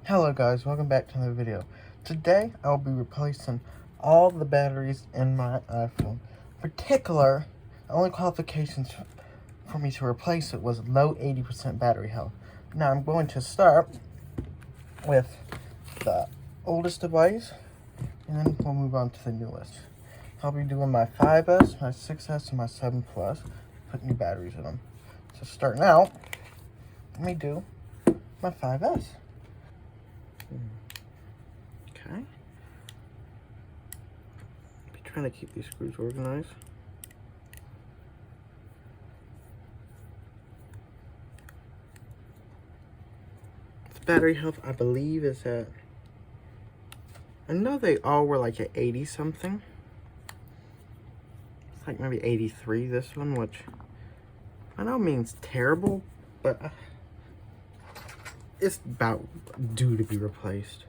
Hello guys, welcome back to another video. Today I'll be replacing all the batteries in my iPhone. In particular, the only qualifications for me to replace it was low 80% battery health. Now I'm going to start with the oldest device, and then we'll move on to the newest. I'll be doing my 5S, my 6S, and my 7 Plus, put new batteries in them. So starting out, let me do my 5S. Okay. Be trying to keep these screws organized. The battery health, I believe, is at, I know they all were like at 80 something. It's like maybe 83, this one, which I know means terrible, but it's about due to be replaced.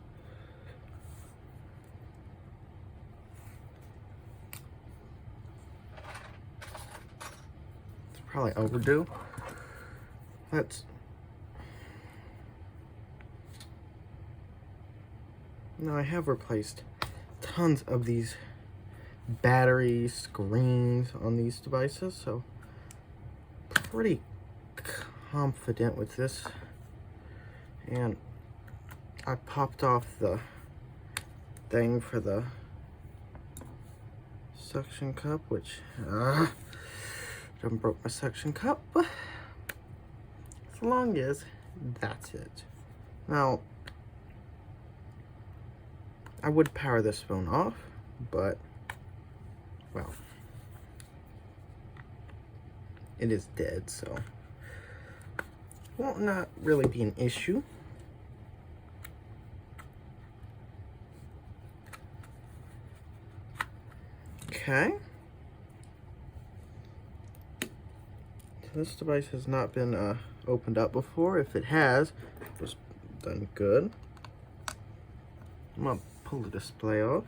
It's probably overdue. Now I have replaced tons of these battery screens on these devices, so pretty confident with this. And I popped off the thing for the suction cup, which done broke my suction cup. As long as that's it. Now I would power this phone off, but well, it is dead, so will not really be an issue. Okay. So this device has not been opened up before. If it has, it was done good. I'm gonna pull the display off.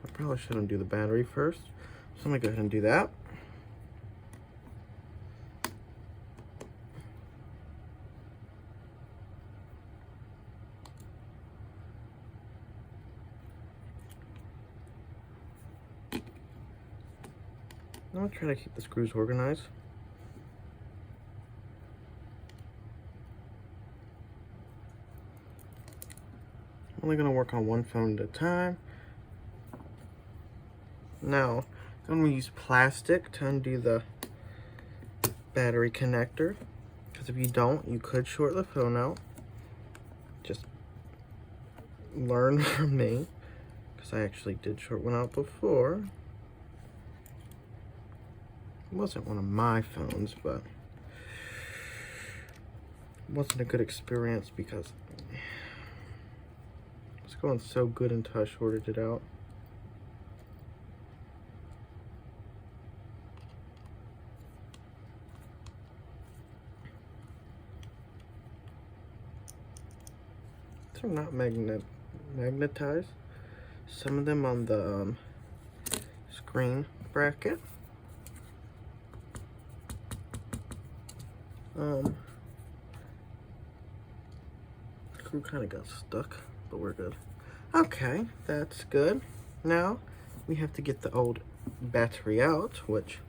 I probably shouldn't do the battery first, so I'm gonna go ahead and do that. I'm gonna try to keep the screws organized. I'm only gonna work on one phone at a time. Now, I'm gonna use plastic to undo the battery connector, because if you don't, you could short the phone out. Just learn from me, because I actually did short one out before. It wasn't one of my phones, but it wasn't a good experience because it was going so good until I shorted it out. They're not magnetized. Some of them on the screen bracket. Screw kind of got stuck, but we're good. Okay, that's good. Now we have to get the old battery out, which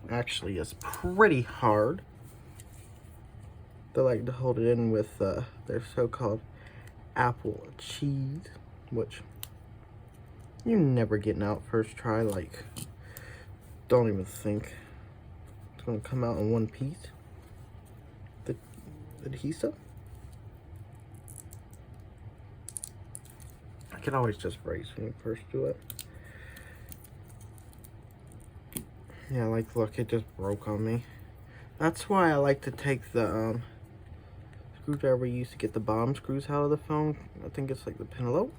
actually is pretty hard. They like to hold it in with their so-called apple cheese, which you're never getting out first try. Like, don't even think it's gonna come out in one piece. The adhesive, I can always just brace when you first do it. Yeah, like, look, it just broke on me. That's why I like to take the screwdriver we used to get the bomb screws out of the phone. I think it's like the Penelope.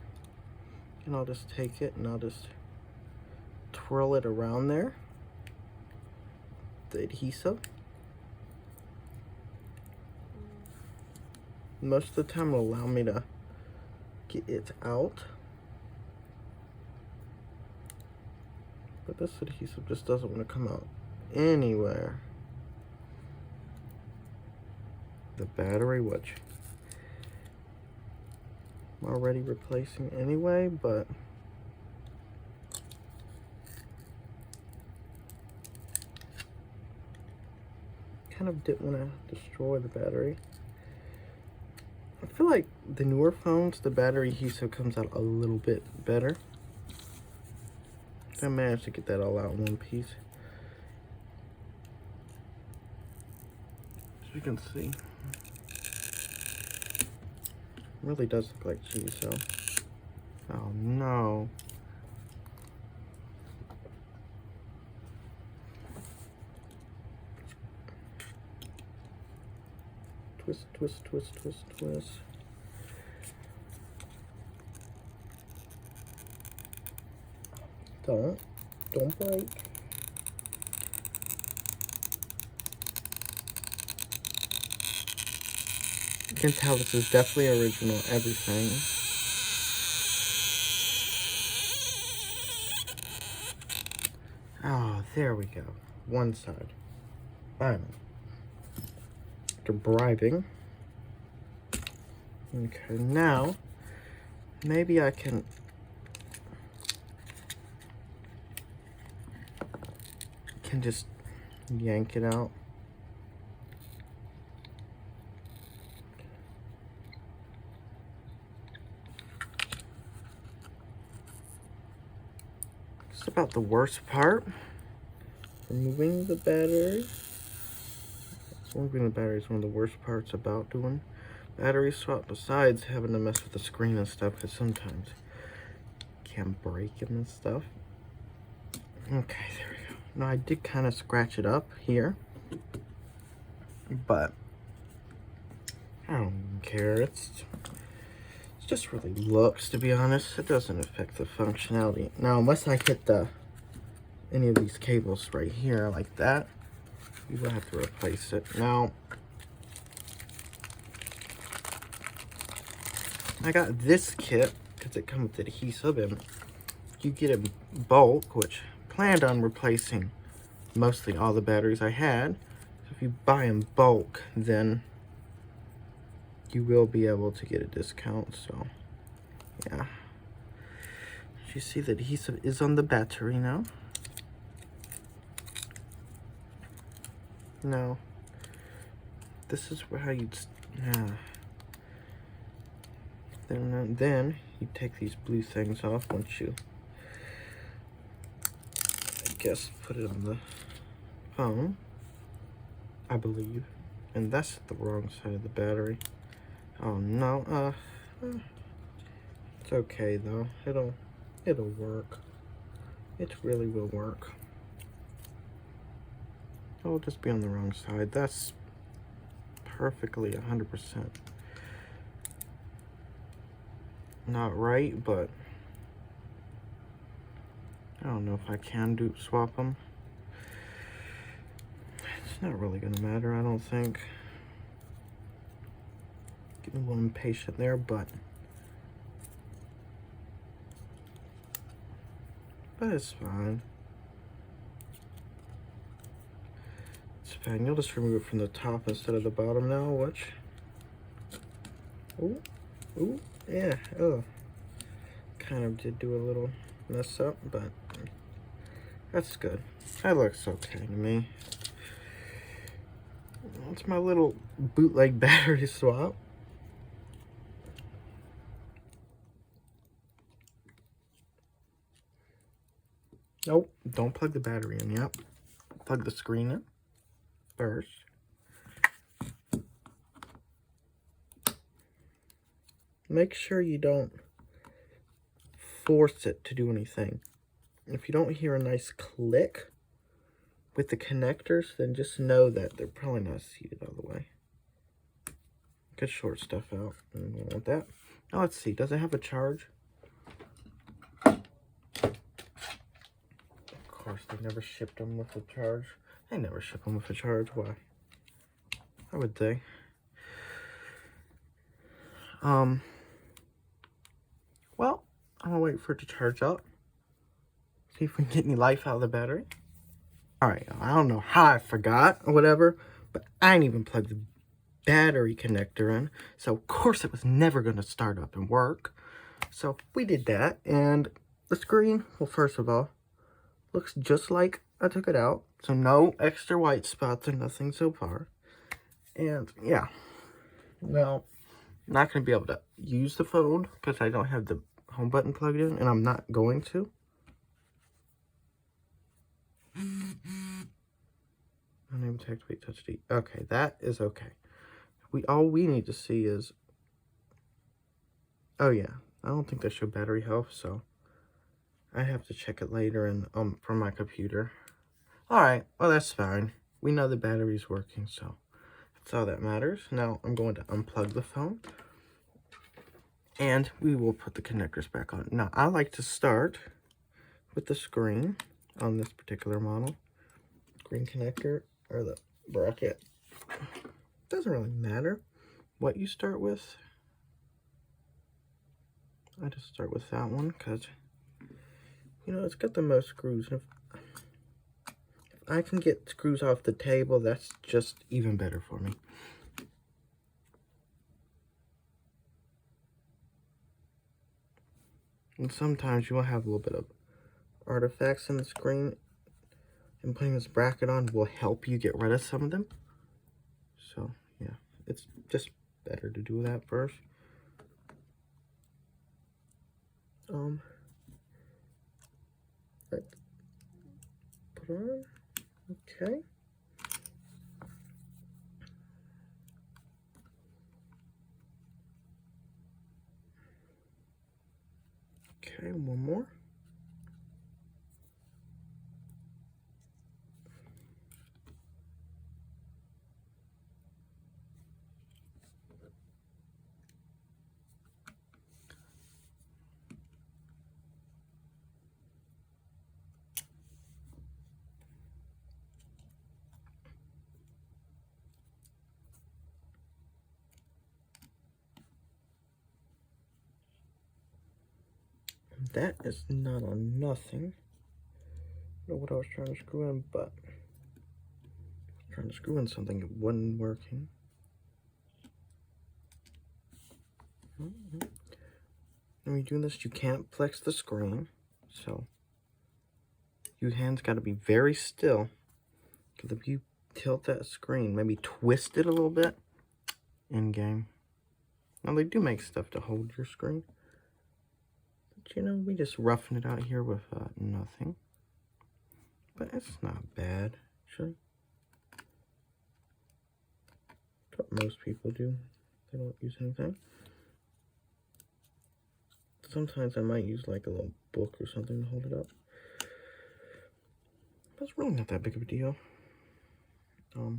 And I'll just take it and I'll just twirl it around there. The adhesive. Most of the time it'll allow me to get it out. But this adhesive just doesn't want to come out anywhere. The battery, which already replacing anyway, but kind of didn't want to destroy the battery. I feel like the newer phones, the battery adhesive comes out a little bit better. I managed to get that all out in one piece. As you can see, it really does look like cheese, so. Oh no. Twist, twist, twist, twist, twist. Don't break. You can tell this is definitely original, everything. Oh, there we go. One side. Finally. After bribing. Okay, now, maybe I can just yank it out. It's about the worst part. Removing the battery. Removing the battery is one of the worst parts about doing battery swap, besides having to mess with the screen and stuff, because sometimes it can break it and stuff. Okay, there we go. Now I did kind of scratch it up here, but I don't care. It's just really looks, to be honest. It doesn't affect the functionality. Now, unless I hit any of these cables right here like that, you will have to replace it. Now, I got this kit because it comes with adhesive, and you get it in bulk, which I planned on replacing mostly all the batteries I had. So if you buy in bulk, then you will be able to get a discount. So yeah, as you see, the adhesive is on the battery now. Now, this is how you'd, yeah. Then you take these blue things off once you, I guess, put it on the phone, I believe. And that's the wrong side of the battery. Oh no, it's okay though. It'll work. It really will work. It'll just be on the wrong side. That's perfectly 100% not right, but I don't know if I can swap them. It's not really gonna matter, I don't think. Getting a little impatient there, but it's fine. It's fine. You'll just remove it from the top instead of the bottom now. Watch. Ooh, yeah. Oh, kind of did do a little mess up, but that's good. That looks okay to me. It's my little bootleg battery swap. Nope, don't plug the battery in yet. Plug the screen in first. Make sure you don't force it to do anything. If you don't hear a nice click with the connectors, then just know that they're probably not seated all the way. Could short stuff out. I don't want that. Now let's see, does it have a charge? Of course, they never shipped them with a charge. They never ship them with a charge. Why? Why would they? Well, I'm gonna wait for it to charge up. See if we can get any life out of the battery. All right, I don't know how I forgot or whatever, but I ain't even plugged the battery connector in. So, of course, it was never going to start up and work. So, we did that. And the screen, well, first of all, looks just like I took it out. So, no extra white spots or nothing so far. And, yeah. Now, I'm not going to be able to use the phone because I don't have the home button plugged in. And I'm not going to. Unable to activate touch ID. Okay, that is okay. All we need to see is, oh yeah, I don't think they show battery health, so I have to check it later and from my computer. All right, well that's fine. We know the battery's working, so that's all that matters. Now I'm going to unplug the phone, and we will put the connectors back on. Now I like to start with the screen on this particular model. Screen connector or the bracket. Doesn't really matter what you start with. I just start with that one because, you know, it's got the most screws. If I can get screws off the table, that's just even better for me. And sometimes you will have a little bit of artifacts in the screen, and putting this bracket on will help you get rid of some of them. So, yeah, it's just better to do that first. Let's put on. Okay. Okay, one more. That is not on nothing. I don't know what I was trying to screw in, but trying to screw in something, it wasn't working. When you're doing this, you can't flex the screen, so your hands got to be very still. Because if you tilt that screen, maybe twist it a little bit in game. Now they do make stuff to hold your screen, but you know, we just roughing it out here with nothing. But it's not bad, actually. That's what most people do. They don't use anything. Sometimes I might use like a little book or something to hold it up. But it's really not that big of a deal. Are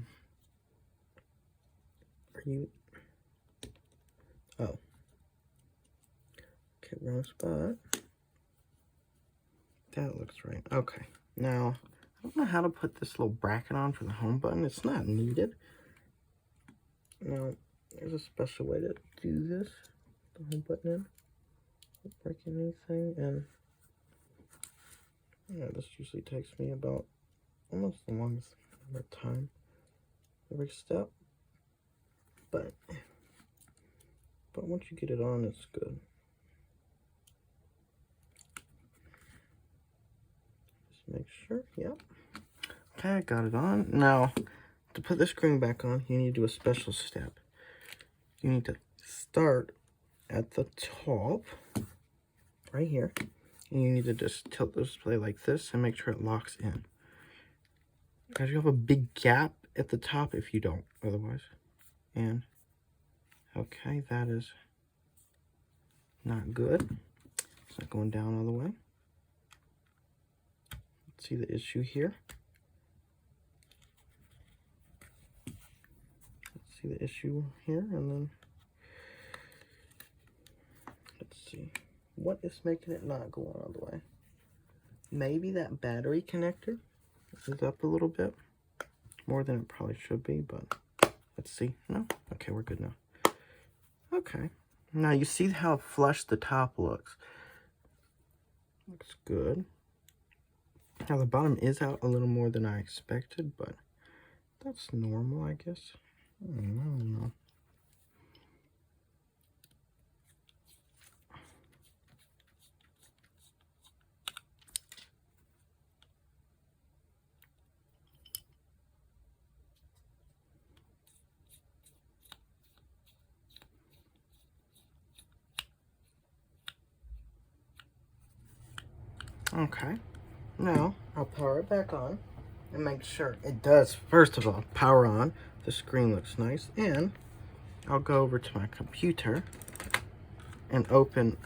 you? Oh. Okay, wrong spot. That looks right. Okay. Now, I don't know how to put this little bracket on for the home button. It's not needed. Now, there's a special way to do this. The home button in. Not breaking anything. And yeah, this usually takes me about almost the longest amount of time every step. But once you get it on, it's good. Just make sure. Yep. Okay, I got it on. Now, to put the screen back on, you need to do a special step. You need to start at the top, right here, and you need to just tilt the display like this and make sure it locks in. Because you have a big gap at the top if you don't, otherwise. And, okay, that is not good. It's not going down all the way. Let's see the issue here. Let's see the issue here, and then let's see. What is making it not go on all the way? Maybe that battery connector is up a little bit. More than it probably should be, but let's see. No? Okay, we're good now. Okay. Now you see how flush the top looks. Looks good. Now the bottom is out a little more than I expected, but that's normal, I guess. I don't know. Okay, now I'll power it back on and make sure it does, first of all, power on. The screen looks nice, and I'll go over to my computer and open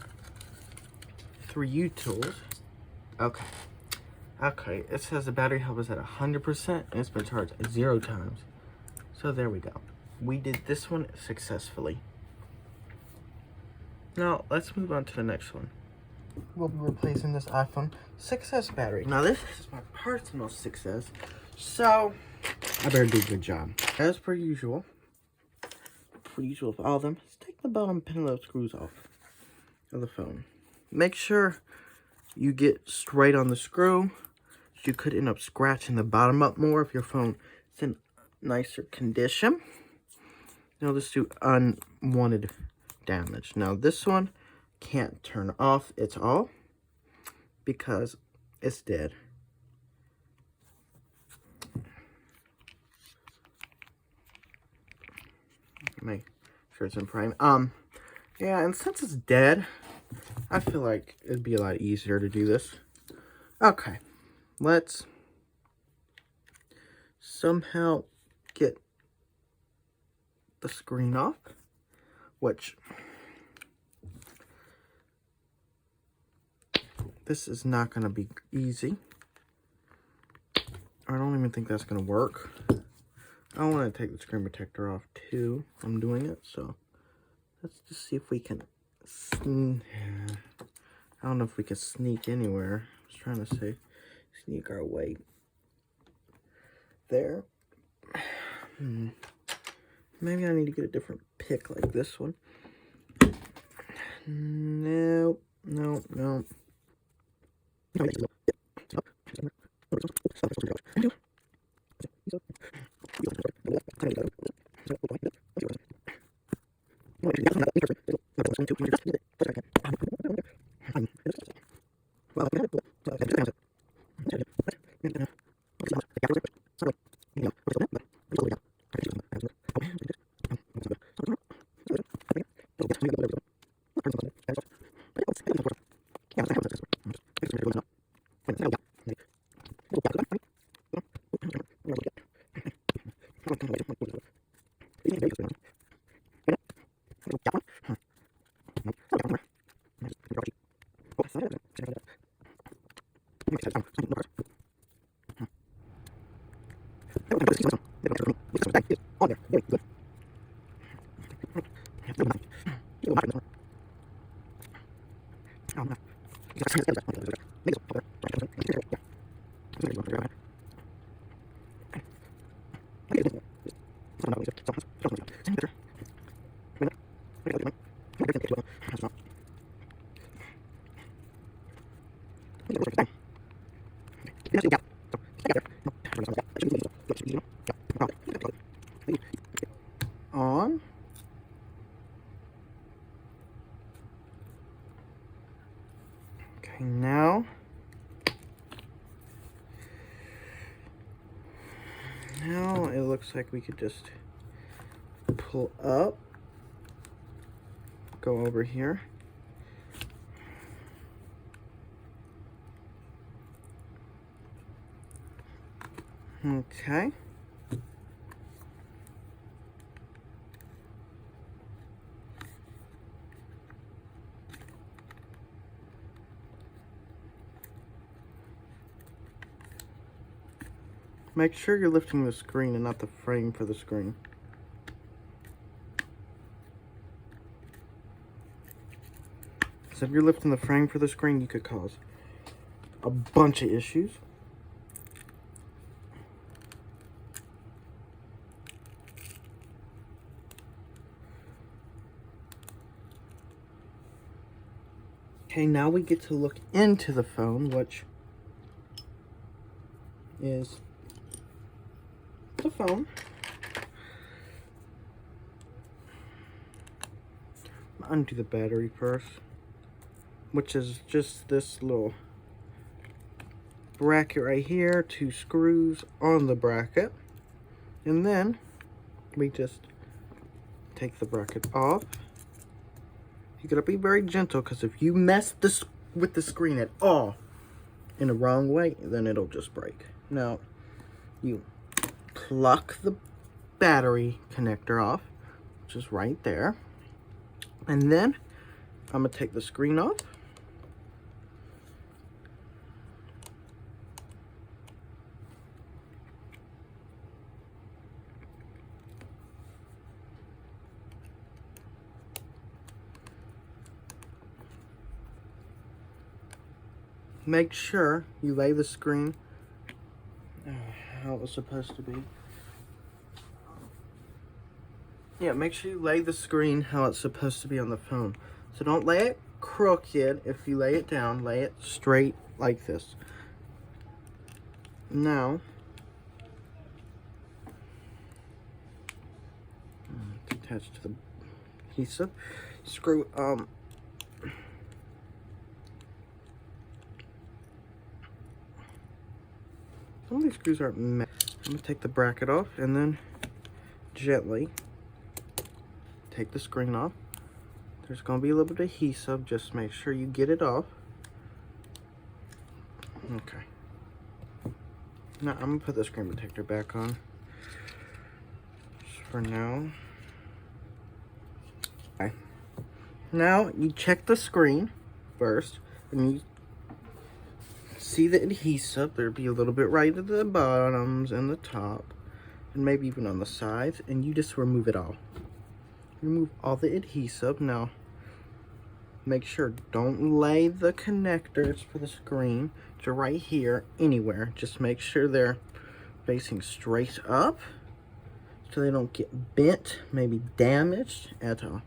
3U Tools. Okay. Okay, it says the battery health is at 100% and it's been charged 0 times. So there we go. We did this one successfully. Now, let's move on to the next one. We'll be replacing this iPhone 6S battery. Now, this is my personal 6S, so I better do a good job. As per usual with all of them, let's take the bottom pin lobe screws off of the phone. Make sure you get straight on the screw. You could end up scratching the bottom up more if your phone is in nicer condition. You'll just do unwanted damage. Now, this one can't turn off at all because it's dead. Make sure it's in frame. Yeah, and since it's dead, I feel like it'd be a lot easier to do this. Okay, let's somehow get the screen off, which this is not going to be easy. I don't even think that's going to work. I want to take the screen protector off too. I'm doing it, so let's just see if we can. I don't know if we can sneak anywhere. I was trying to say sneak our way there. Maybe I need to get a different pick like this one. No. On. Okay, now it looks like we could just pull up, go over here. Okay. Make sure you're lifting the screen and not the frame for the screen. So if you're lifting the frame for the screen, you could cause a bunch of issues. Okay, now we get to look into the phone, which is the phone. undo the battery first, which is just this little bracket right here, 2 screws on the bracket, and then we just take the bracket off. You gotta be very gentle, because if you mess this with the screen at all in the wrong way, then it'll just break. Now, you pluck the battery connector off, which is right there, and then I'm gonna take the screen off. Make sure you lay the screen how it was supposed to be. Yeah, make sure you lay the screen how it's supposed to be on the phone. So don't lay it crooked. If you lay it down, lay it straight like this. Now, it's attached to the adhesive. Screw, some of these screws aren't I'm gonna take the bracket off and then gently take the screen off. There's gonna be a little bit of adhesive, just make sure you get it off. Okay. Now I'm gonna put the screen protector back on. Just for now. Okay. Now you check the screen first, and you see the adhesive. There'll be a little bit right at the bottoms and the top, and maybe even on the sides, and you just remove it all. Remove all the adhesive. Now, make sure, don't lay the connectors for the screen to right here anywhere. Just make sure they're facing straight up so they don't get bent, maybe damaged at all.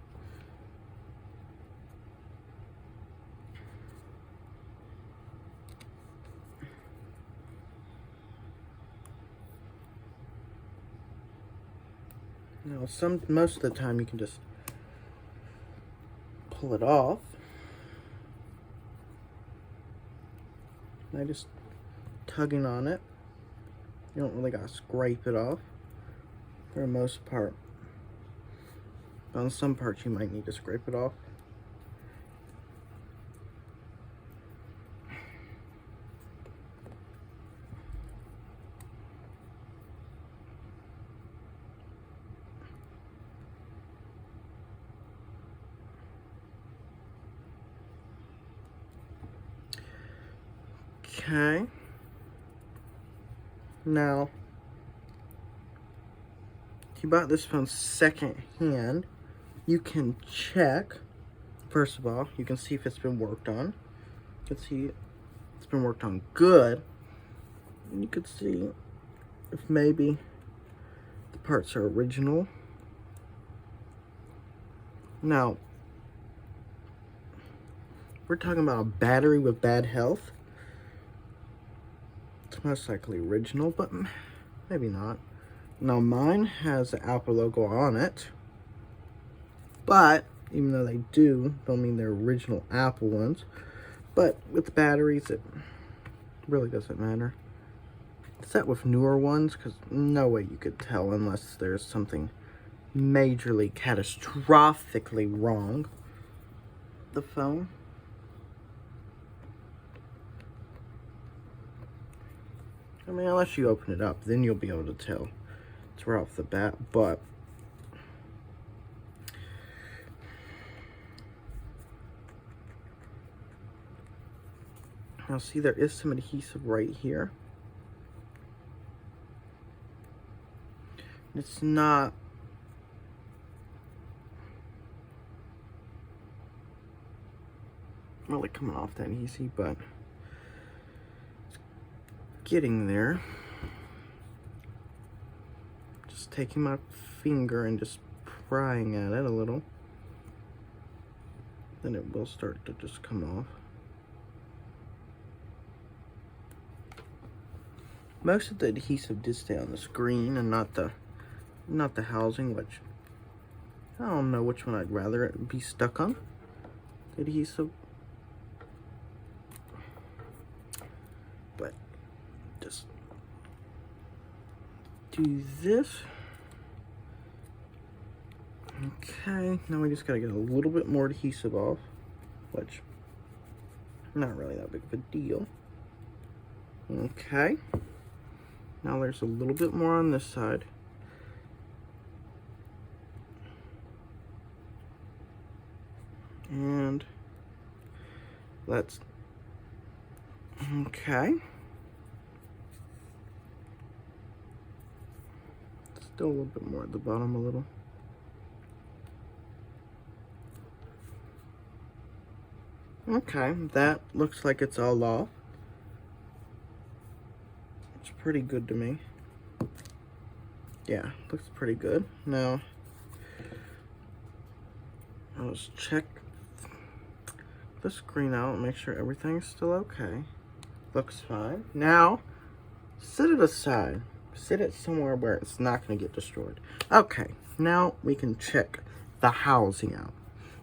Now, most of the time you can just pull it off. And just tugging on it. You don't really gotta scrape it off for the most part. But on some parts you might need to scrape it off. Okay. Now, if you bought this phone second hand, you can check. First of all, you can see if it's been worked on. You can see it's been worked on good. And you can see if maybe the parts are original. Now, we're talking about a battery with bad health. It's most likely original, but maybe not. Now, mine has the Apple logo on it, but even though they don't mean they're original Apple ones. But with the batteries, it really doesn't matter. Is that with newer ones? Because no way you could tell unless there's something majorly, catastrophically wrong with the phone. I mean, unless you open it up, then you'll be able to tell. It's right off the bat, but now see, there is some adhesive right here. It's not really coming off that easy, but it's getting there. Just taking my finger and just prying at it a little. Then it will start to just come off. Most of the adhesive did stay on the screen and not the housing, which I don't know which one I'd rather it be stuck on. Adhesive. But just do this. Okay, now we just gotta get a little bit more adhesive off, which not really that big of a deal. Okay, now there's a little bit more on this side. And let's, okay. Still a little bit more at the bottom a little. Okay, that looks like it's all off. It's pretty good to me. Yeah, looks pretty good. Now, let's check the screen out and make sure everything's still okay. Looks fine. Now, set it aside. Set it somewhere where it's not going to get destroyed. Okay, now we can check the housing out.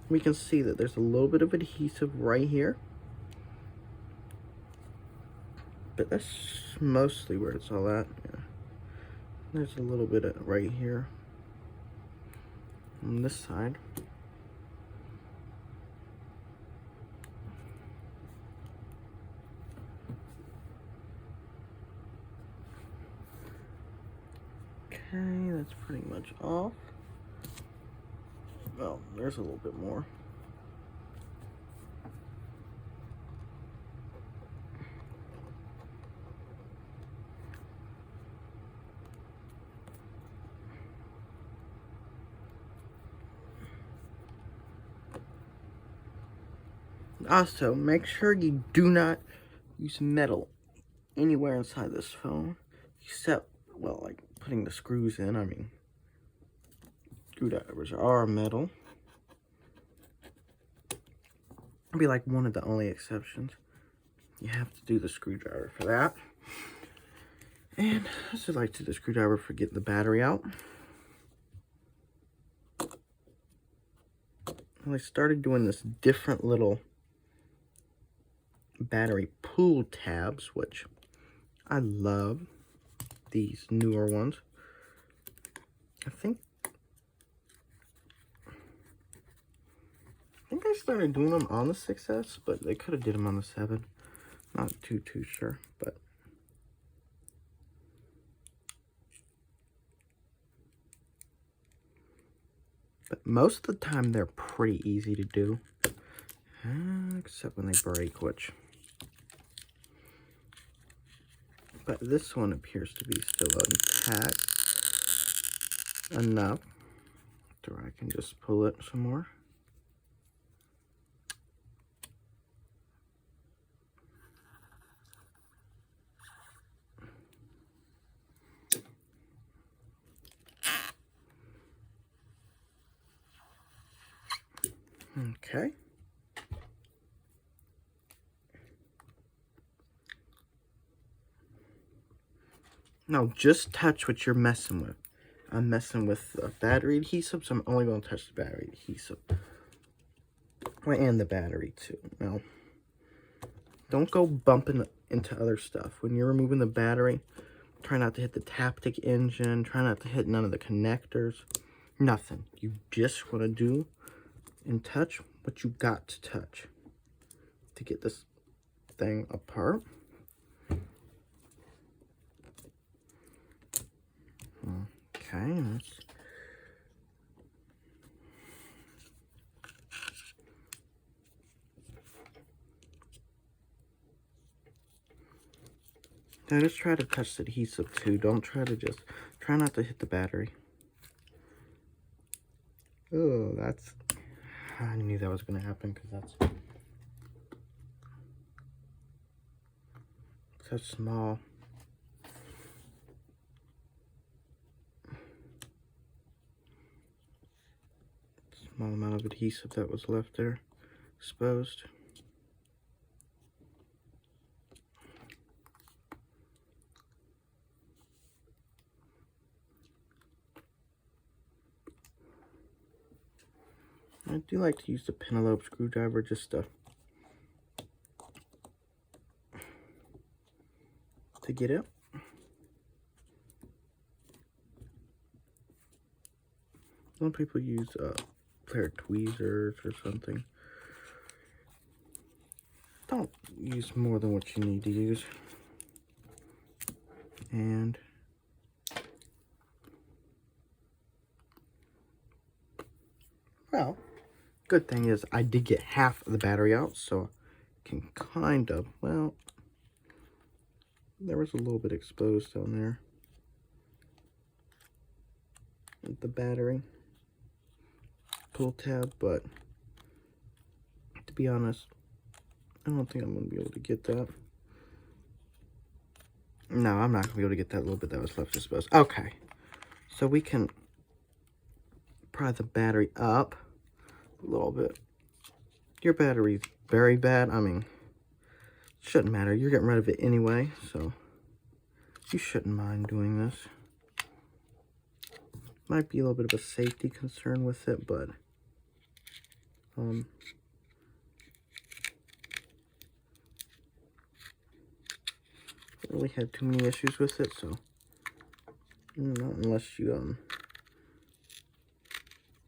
We can see that there's a little bit of adhesive right here. But that's mostly where it's all at. Yeah. There's a little bit of right here on this side. Okay, that's pretty much off. Well, there's a little bit more. Also, make sure you do not use metal anywhere inside this phone, except, well, like putting the screws in. I mean, screwdrivers are metal. It'd be like one of the only exceptions. You have to do the screwdriver for that. And I just like to do the screwdriver for getting the battery out. And I started doing this different little battery pull tabs, which I love. These newer ones. I think I started doing them on the 6S, but they could have did them on the 7. Not too sure, but most of the time they're pretty easy to do, except when they break, which. But this one appears to be still intact enough to where I can just pull it some more. Okay. Now, just touch what you're messing with. I'm messing with battery adhesive, so I'm only going to touch the battery adhesive. And the battery, too. Now, don't go bumping into other stuff. When you're removing the battery, try not to hit the Taptic engine. Try not to hit none of the connectors. Nothing. You just want to do and touch what you got to touch to get this thing apart. Okay, let's now just try to touch the adhesive too. Don't try to try not to hit the battery. Oh, I knew that was going to happen because that's such small amount of adhesive that was left there exposed. I do like to use the Penelope screwdriver just to get it. Some people use pair of tweezers or something. Don't use more than what you need to use. And well, good thing is I did get half of the battery out, so I can kind of, well, there was a little bit exposed down there with the battery pull tab, but to be honest, I don't think I'm going to be able to get that. No, I'm not going to be able to get that little bit that was left exposed. Okay, so we can pry the battery up a little bit. Your battery's very bad. I mean, shouldn't matter. You're getting rid of it anyway, so you shouldn't mind doing this. Might be a little bit of a safety concern with it, but I really had too many issues with it, so not unless you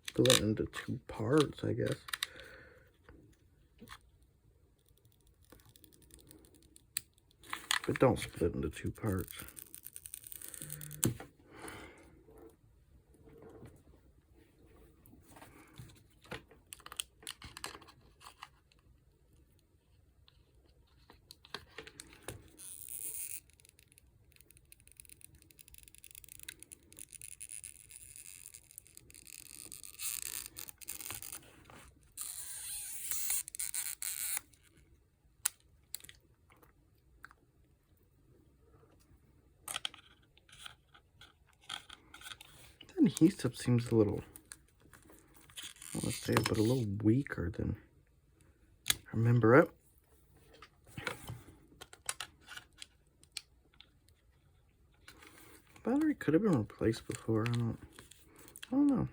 split it into 2 parts, I guess. But don't split it into 2 parts. The adhesive seems a little, I want to say, but a little weaker than I remember it. Battery could have been replaced before. I don't know.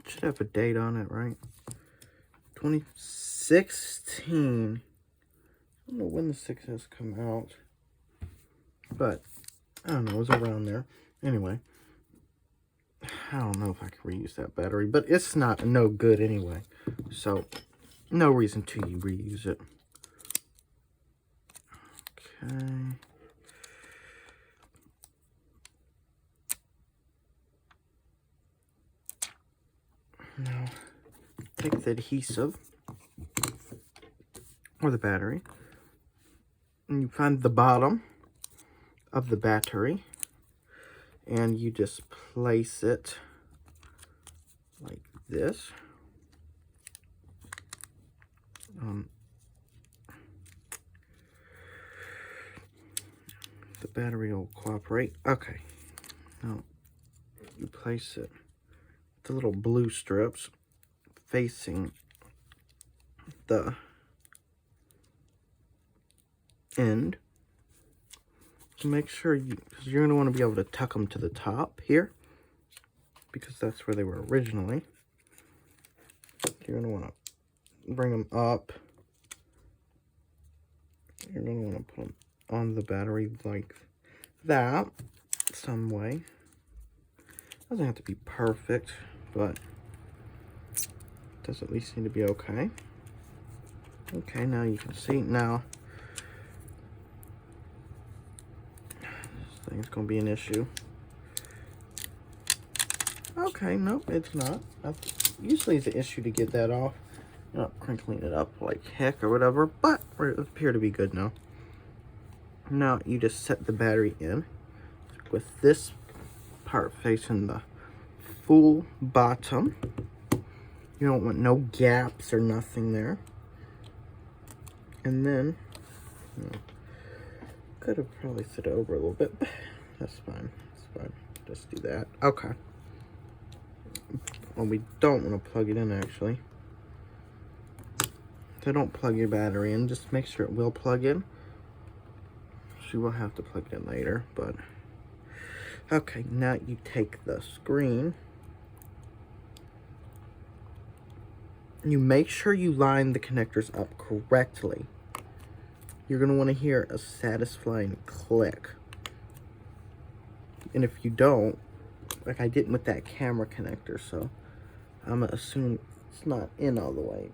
Should have a date on it, right? 2016. I don't know when the 6S come out, but I don't know, it was around there. Anyway, I don't know if I can reuse that battery, but it's not no good anyway, so no reason to reuse it. Okay. Now, take the adhesive or the battery, and you find the bottom of the battery, and you just place it like this. The battery will cooperate. Okay. Now, you place it, the little blue strips facing the end. So make sure because you're going to want to be able to tuck them to the top here, because that's where they were originally. You're going to want to bring them up. You're going to want to put them on the battery like that, some way. Doesn't have to be perfect, but it does at least seem to be okay. Okay, now you can see, now this thing's going to be an issue. Okay, nope, it's not. Usually it's an issue to get that off. You're not crinkling it up like heck or whatever, but it appear to be good now. Now you just set the battery in with this part facing the full bottom. You don't want no gaps or nothing there. And then, could have probably set it over a little bit, but that's fine. That's fine. Just do that. Okay. Well, we don't want to plug it in actually. So don't plug your battery in. Just make sure it will plug in. She will have to plug it in later, but... Okay, now you take the screen. You make sure you line the connectors up correctly. You're going to want to hear a satisfying click. And if you don't, like I didn't with that camera connector, so I'm going to assume it's not in all the way.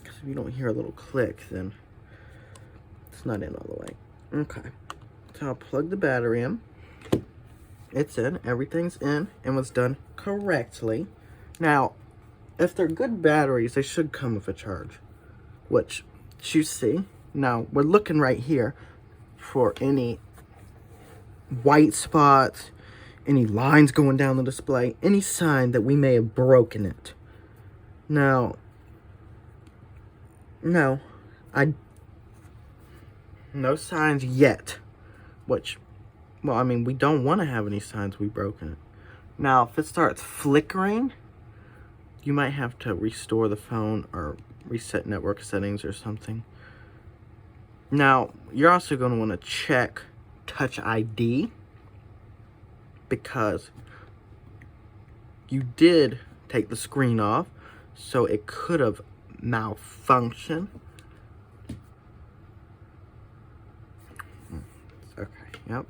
Because if you don't hear a little click, then it's not in all the way. Okay, so I'll plug the battery in. It's in, everything's in, and was done correctly. Now, if they're good batteries, they should come with a charge, which you see. Now, we're looking right here for any white spots, any lines going down the display, any sign that we may have broken it. Now, no signs yet, which, well, I mean, we don't want to have any signs we've broken it. Now, if it starts flickering, you might have to restore the phone or reset network settings or something. Now, you're also going to want to check Touch ID, because you did take the screen off, so it could have malfunctioned. Okay, yep.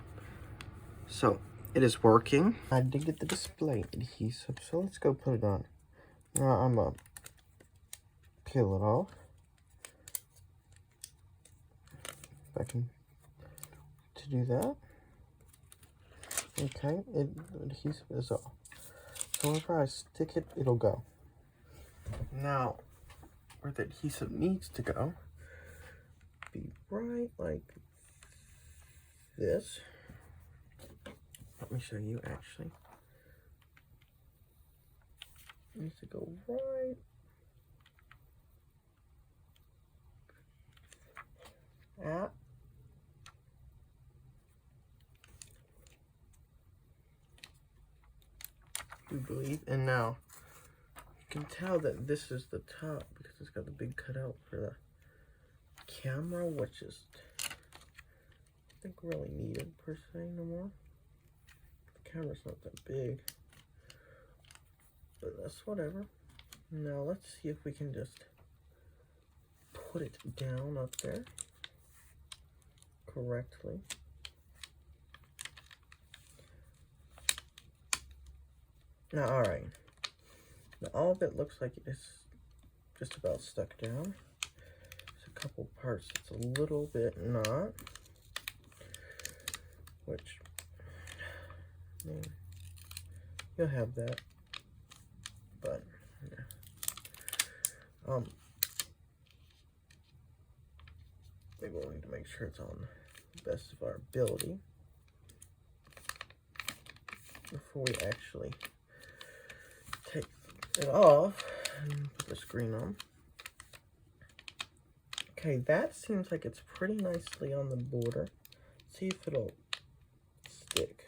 So, it is working. I did get the display adhesive, so let's go put it on. Now, I'm going to peel it off. If I can to do that. Okay, the adhesive is off. So whenever I stick it, it'll go. Now, where the adhesive needs to go, be right like this. Let me show you actually. It needs to go right at we believe, and now you can tell that this is the top because it's got the big cutout for the camera, which is I think really needed per se no more. The camera's not that big, but that's whatever. Now let's see if we can just put it down up there correctly. Now, alright. Now, all of it looks like it's just about stuck down. There's a couple parts that's a little bit not, which, I mean, you'll have that, but, yeah. Maybe we'll need to make sure it's on the best of our ability before we actually take it off and put the screen on. Okay, that seems like it's pretty nicely on the border. See if it'll stick.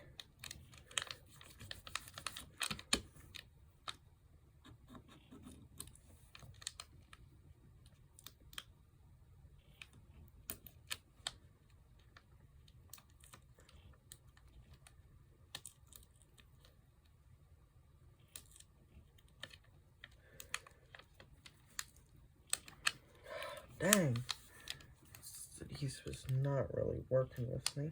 Dang, this adhesive is not really working with me.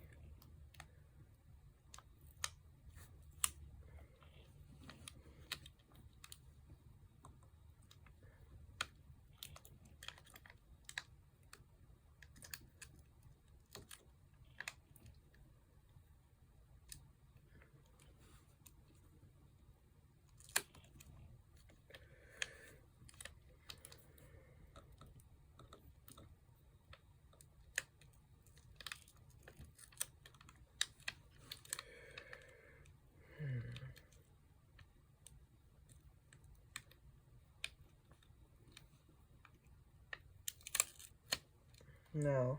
Now,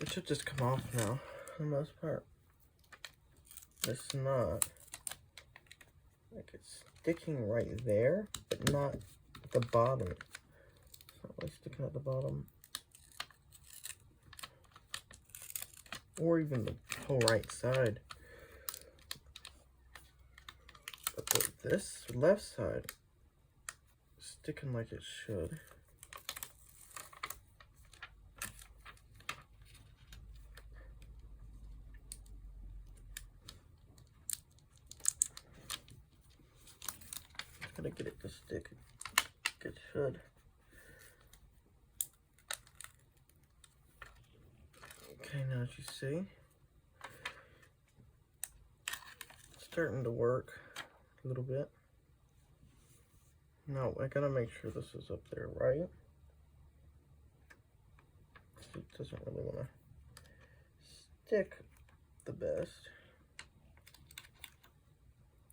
it should just come off now, for the most part. It's not. Like, it's sticking right there, but not at the bottom. probably sticking at the bottom. Or even the whole right side. But this left side is sticking like it should. Gotta get it to stick. It should. Okay, now as you see, it's starting to work a little bit. Now I gotta make sure this is up there right. It doesn't really want to stick the best.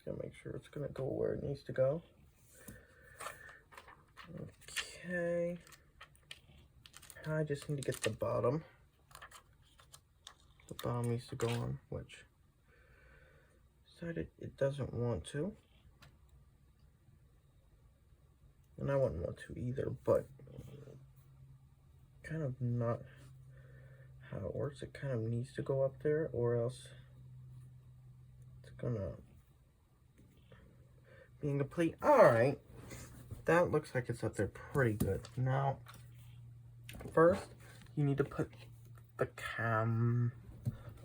Gotta make sure it's gonna go where it needs to go. Okay. I just need to get the bottom. The bottom needs to go on, which decided it doesn't want to. And I wouldn't want to either, but kind of not how it works. It kind of needs to go up there, or else it's gonna be incomplete. Alright, that looks like it's up there pretty good. Now, first, you need to put the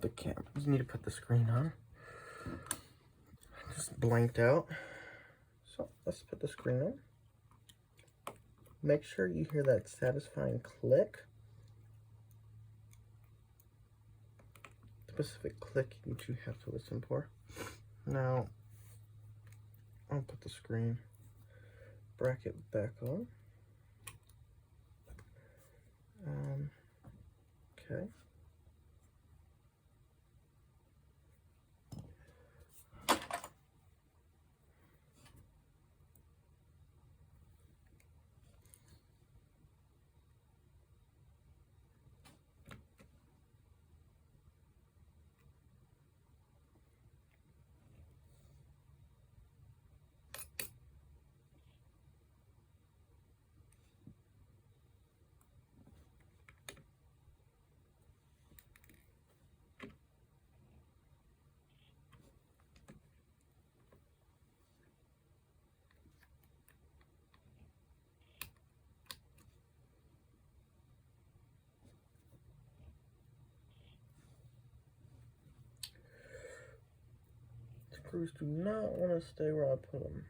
you need to put the screen on. Just blanked out. So let's put the screen on. Make sure you hear that satisfying click. Specific click you have to listen for. Now, I'll put the screen bracket back on. Okay. Screws do not want to stay where I put them.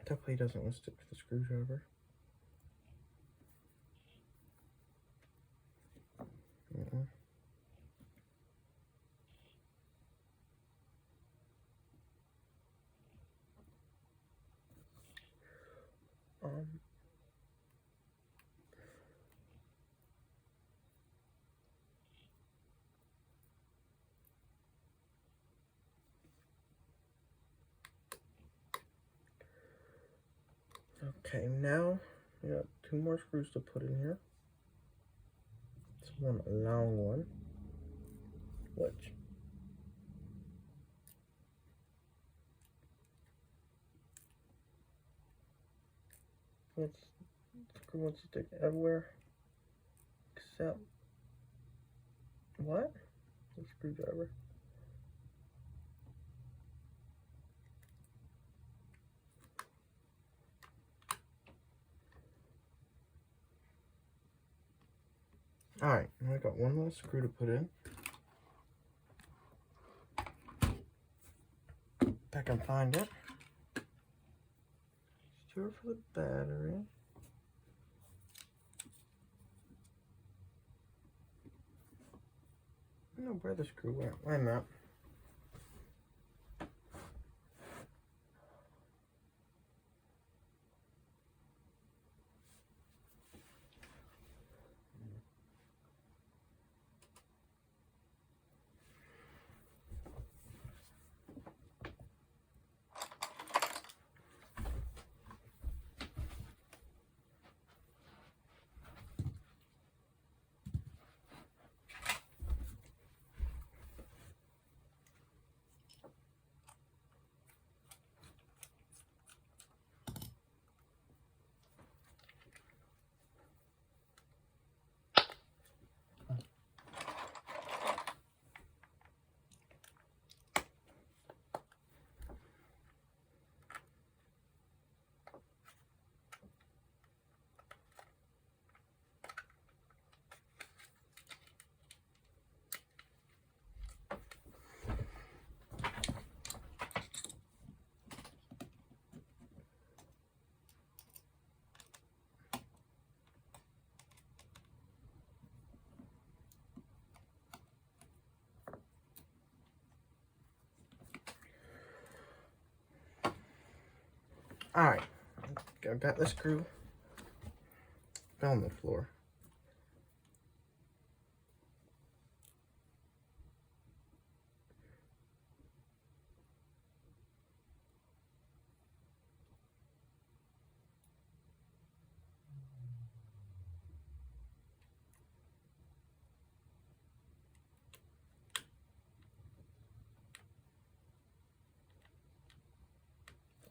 Definitely doesn't want to stick to the screwdriver. Okay, now we got 2 more screws to put in here. It's one long one, which screw wants to stick everywhere except what? The screwdriver. Alright, now I got one last screw to put in. If I can find it. Store for the battery. I don't know where the screw went. Wait a minute. Alright, I got the screw on the floor.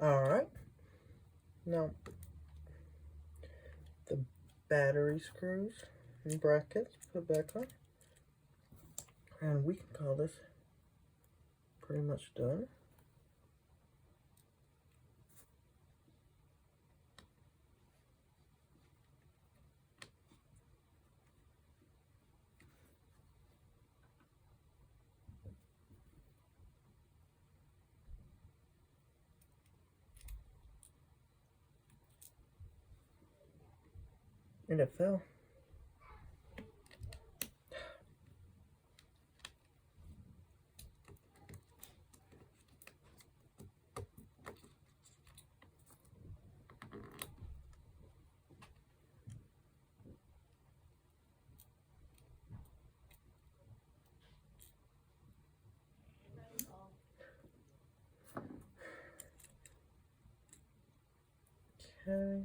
Alright, now the battery screws and brackets put back on, and we can call this pretty much done. And it fell. Okay.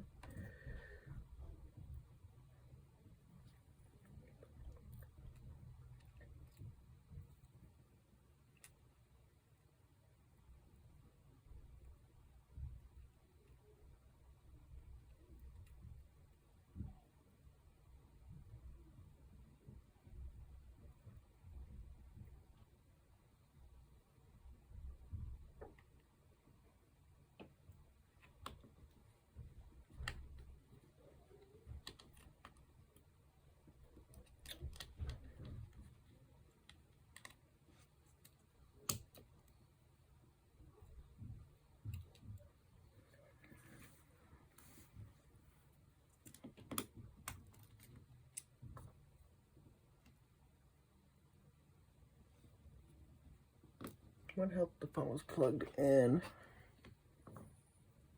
Would help the phone was plugged in.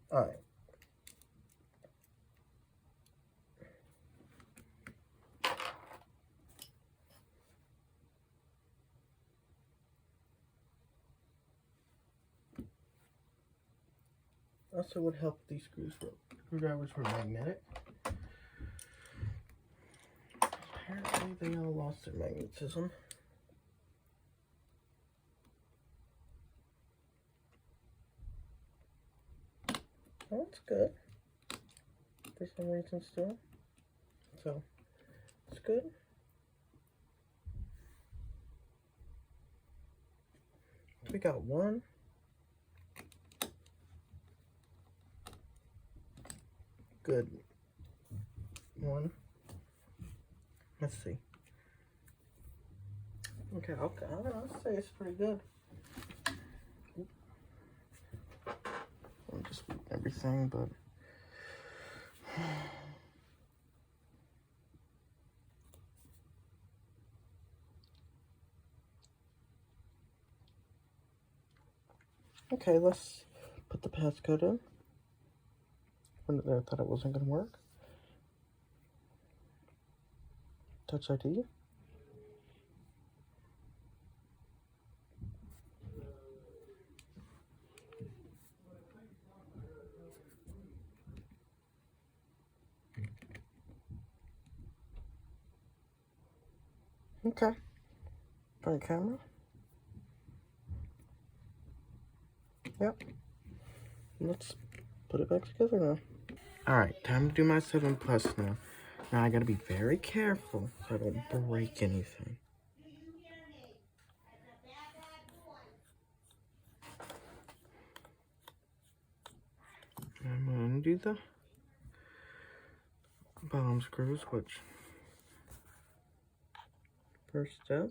Alright. Also would help these screwdrivers were magnetic. Apparently they all lost their magnetism. Oh, that's good. For some reason still. So, it's good. We got one. Good one. Let's see. Okay, I'll say it's pretty good. I'll just everything, but okay, let's put the passcode in. I thought it wasn't gonna work. Touch ID. Okay. Front camera. Yep. Let's put it back together now. Alright, time to do my 7 Plus now. Now I gotta be very careful so I don't break anything. I'm gonna undo the bottom screws, which first step.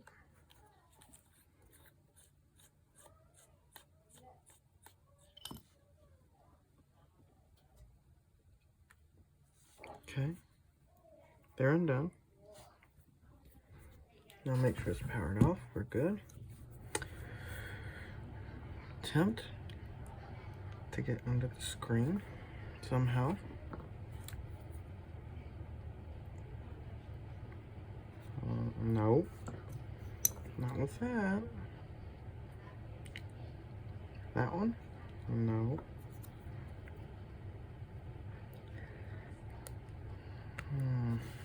Okay, there and done. Now make sure it's powered off. We're good. Attempt to get under the screen. somehow. Nope. Not with that. That one? No.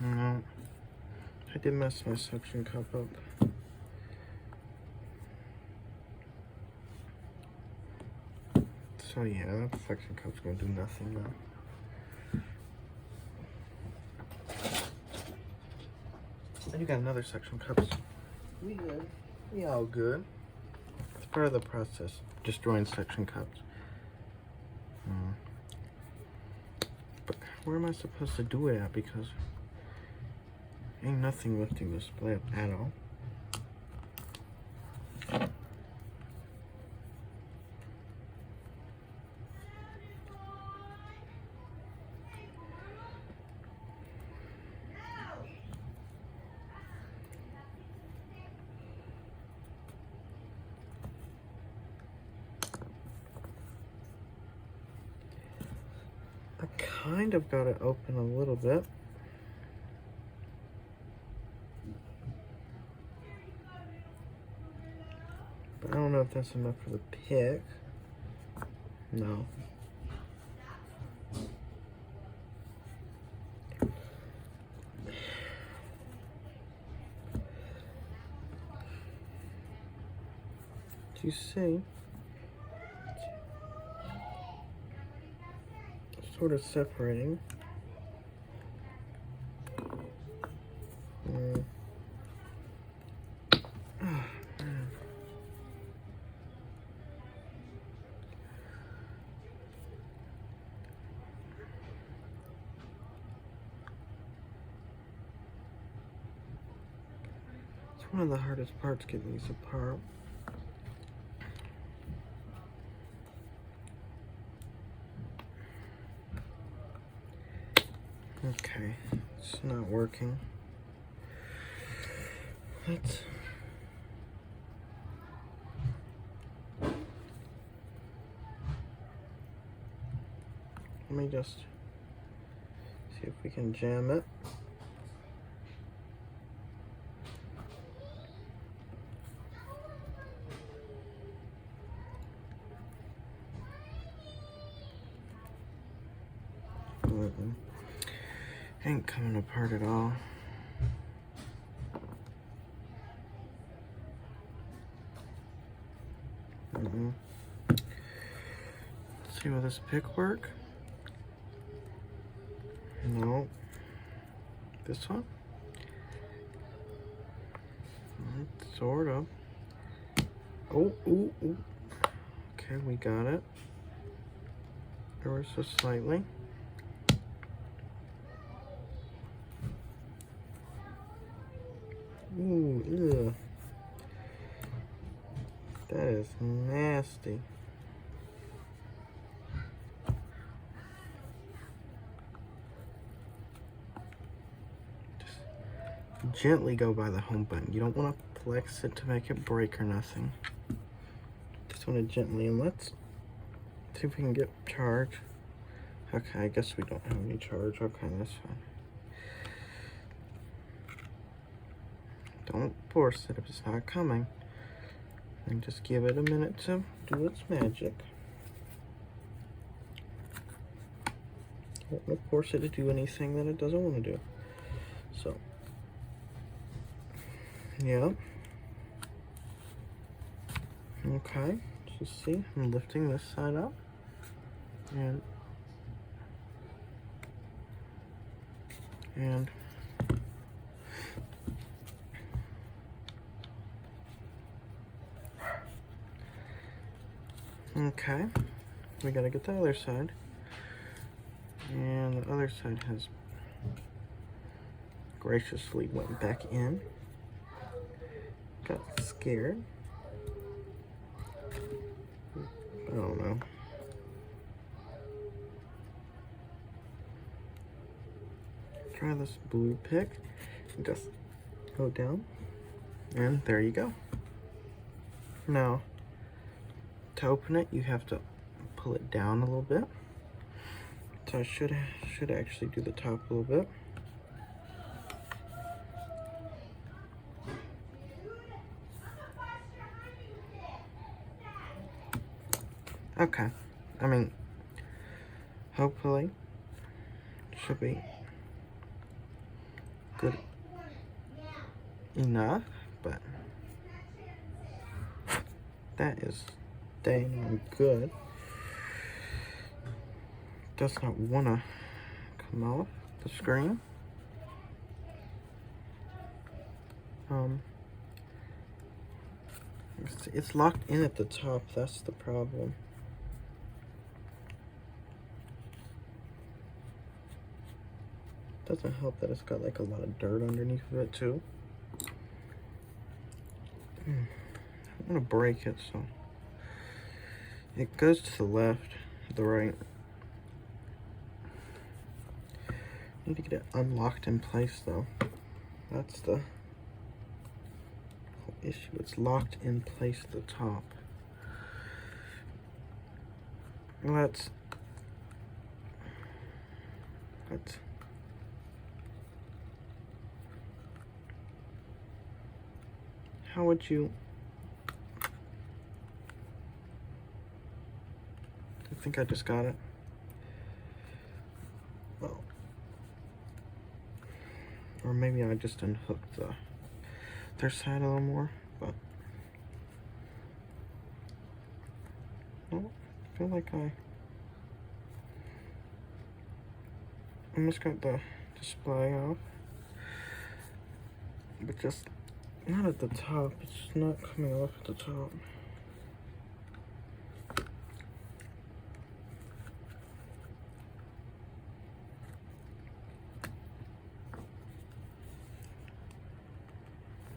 No. I did mess my suction cup up. So yeah, that suction cup's gonna do nothing now. And you got another suction cup. We good. We all good. It's part of the process, destroying suction cups. But where am I supposed to do it at? Because ain't nothing lifting this display up at all. I kind of got it open a little bit. But I don't know if that's enough for the pick. No. Do you see? Sort of separating. It's one of the hardest parts, getting these apart. Okay, it's not working. Let me just see if we can jam it. Ain't coming apart at all. Let's see, will this pick work? No. This one? Sort of. Oh, ooh, ooh. Okay, we got it. Ever so slightly. Ooh, ugh. That is nasty. Just gently go by the home button. You don't want to flex it to make it break or nothing. Just want to gently, and let's see if we can get charge. Okay, I guess we don't have any charge. Okay, that's fine. Don't force it if it's not coming. And just give it a minute to do its magic. Don't force it to do anything that it doesn't want to do. So, yeah. Okay, just see, I'm lifting this side up. And okay, we gotta get the other side. And the other side has graciously went back in. Got scared. I don't know. Try this blue pick. Just go down. And there you go. Now, to open it, you have to pull it down a little bit. So I should actually do the top a little bit. Okay. I mean, hopefully should be good enough, but that is staying on good. Does not want to come off the screen. It's locked in at the top. That's the problem. Doesn't help that it's got like a lot of dirt underneath of it too. I want to break it, so it goes to the left, the right. Need to get it unlocked in place though. That's the whole issue. It's locked in place at the top. Let's how would you I think I just got it. Well, or maybe I just unhooked the other side a little more, but no, I feel like I almost got the display off, but just not at the top. It's just not coming off at the top.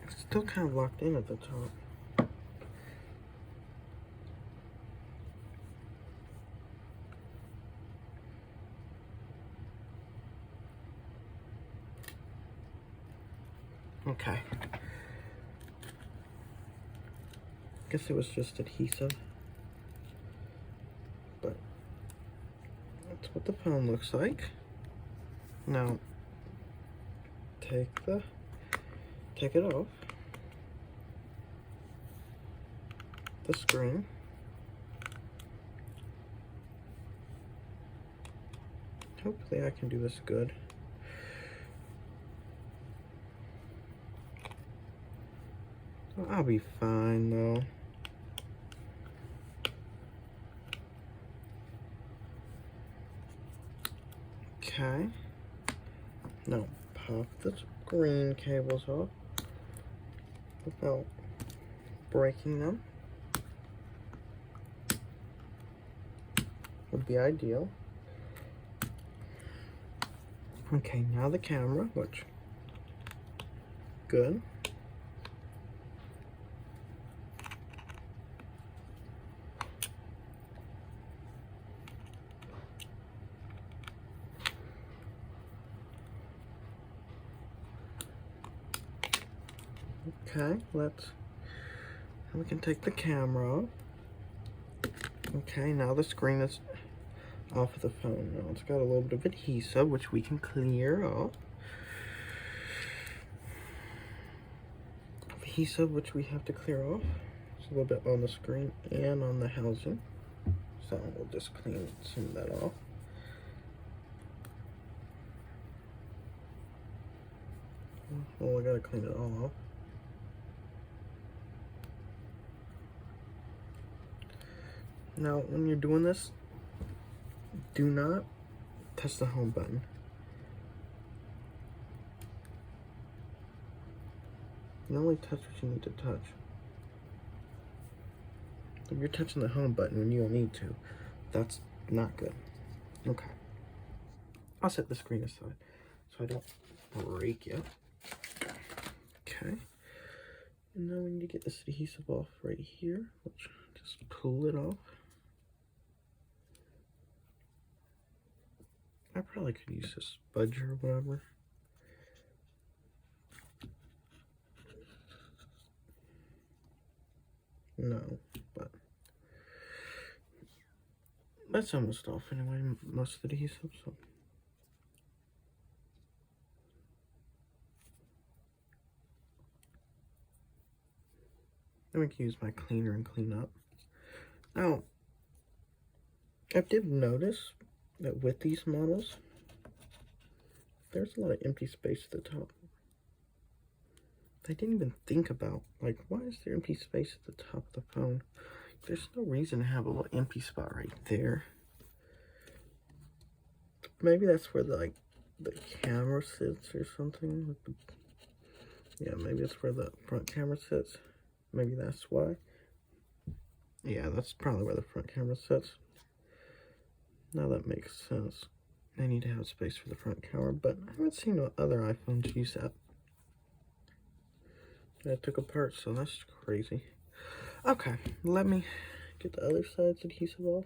It's still kind of locked in at the top. Okay. Guess it was just adhesive. But that's what the phone looks like. Now take it off the screen. Hopefully I can do this good. Well, I'll be fine though. Okay. Now pop the green cables off without breaking them. Would be ideal. Okay, now the camera, which good. Okay, we can take the camera off. Okay, now the screen is off of the phone. Now it's got a little bit of adhesive, which we can clear off. Adhesive, which we have to clear off. It's a little bit on the screen and on the housing. So we'll just clean some of that off. Well, we gotta clean it all off. Now, when you're doing this, do not touch the home button. You only touch what you need to touch. If you're touching the home button when you don't need to, that's not good. Okay. I'll set the screen aside so I don't break it. Okay. And now we need to get this adhesive off right here. Let's just pull it off. I probably could use this spudger or whatever. No, but That's almost off anyway, most of the adhesive, so. Then we can use my cleaner and clean up. Now, I did notice that with these models, there's a lot of empty space at the top. I didn't even think about, like, why is there empty space at the top of the phone? There's no reason to have a little empty spot right there. Maybe that's where the camera sits or something. Yeah, maybe that's where the front camera sits. Maybe that's why. Yeah, that's probably where the front camera sits. Now that makes sense. They need to have space for the front camera, but I haven't seen no other iPhones use that. I took apart, so that's crazy. Okay, let me get the other side's adhesive off.